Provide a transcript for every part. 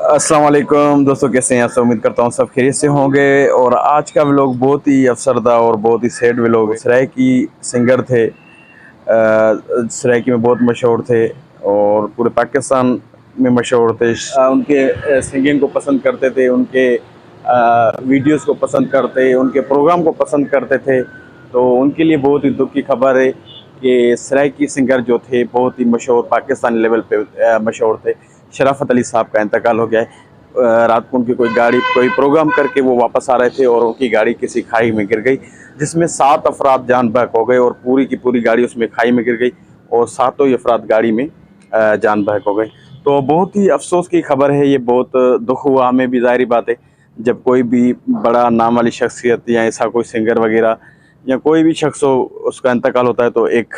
अस्सलाम वालेकुम दोस्तों, कैसे हैं आप सब। उम्मीद करता हूँ सब खैरियत से होंगे। और आज का व्लॉग बहुत ही अफसरदा और बहुत ही सैड व्लॉग है। सराइकी सिंगर थे, सराइकी में बहुत मशहूर थे और पूरे पाकिस्तान में मशहूर थे। उनके सिंगिंग को पसंद करते थे, उनके वीडियोस को पसंद करते, उनके प्रोग्राम को पसंद करते थे। तो उनके लिए बहुत ही दुख की खबर है कि सराइकी सिंगर जो थे बहुत ही मशहूर पाकिस्तानी लेवल पे मशहूर थे, शराफत अली साहब का इंतकाल हो गया है। रात को उनकी कोई प्रोग्राम करके वो वापस आ रहे थे और उनकी गाड़ी किसी खाई में गिर गई, जिसमें 7 अफराद जान बहक हो गए और पूरी की पूरी गाड़ी उसमें खाई में गिर गई और 7 ही अफराद गाड़ी में जान बहक हो गए। तो बहुत ही अफसोस की खबर है ये, बहुत दुख हुआ हमें भी। ज़ाहिर बात है, जब कोई भी बड़ा नाम वाली शख्सियत या ऐसा कोई सिंगर वगैरह या कोई भी शख्स हो उसका इंतकाल होता है तो एक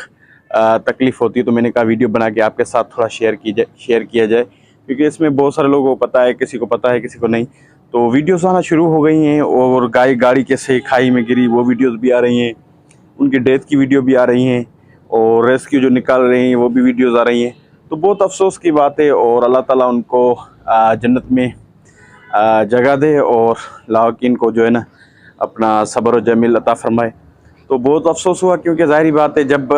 तकलीफ़ होती है। तो मैंने कहा वीडियो बना के आपके साथ थोड़ा शेयर किया जाए, क्योंकि इसमें बहुत सारे लोगों को पता है, किसी को पता है किसी को नहीं। तो वीडियोस आना शुरू हो गई हैं और गाड़ी कैसे खाई में गिरी वो वीडियोस भी आ रही हैं, उनकी डेथ की वीडियो भी आ रही हैं और रेस्क्यू जो निकाल रही हैं वो भी वीडियोस आ रही हैं। तो बहुत अफसोस की बात है और अल्लाह ताला उनको जन्नत में जगह दे और लाकिन को जो है ना अपना सब्र और जमील अता फरमाए। तो बहुत अफसोस हुआ, क्योंकि ज़ाहिर बात है जब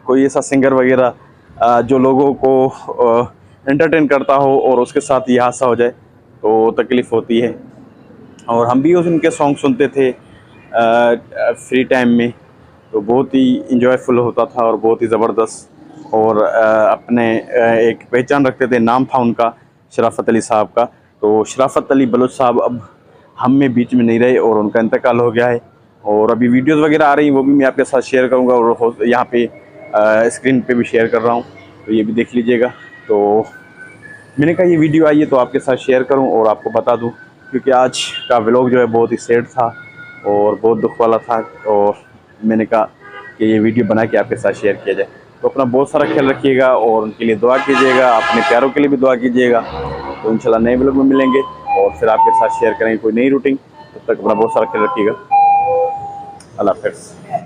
कोई ऐसा सिंगर वगैरह जो लोगों को एंटरटेन करता हो और उसके साथ ये हादसा हो जाए तो तकलीफ़ होती है। और हम भी उनके सॉन्ग सुनते थे फ्री टाइम में, तो बहुत ही इंजॉयफुल होता था और बहुत ही ज़बरदस्त। और अपने एक पहचान रखते थे, नाम था उनका शराफत अली साहब का। तो शराफत अली बलोच साहब अब हम में बीच में नहीं रहे और उनका इंतकाल हो गया है। और अभी वीडियोस वगैरह आ रही हैं वो भी मैं आपके साथ शेयर करूंगा और यहाँ पे स्क्रीन पे भी शेयर कर रहा हूँ, तो ये भी देख लीजिएगा। तो मैंने कहा ये वीडियो आई है तो आपके साथ शेयर करूं और आपको बता दूं, क्योंकि आज का व्लॉग जो है बहुत ही सैड था और बहुत दुख वाला था। और मैंने कहा कि ये वीडियो बना के आपके साथ शेयर किया जाए। तो अपना बहुत सारा ख्याल रखिएगा और उनके लिए दुआ कीजिएगा, अपने प्यारों के लिए भी दुआ कीजिएगा। तो इंशाल्लाह नए व्लॉग में मिलेंगे और फिर आपके साथ शेयर करेंगे कोई नई रूटीन। तब तक अपना बहुत सारा ख्याल रखिएगा। अल्लाह हाफ़िज़।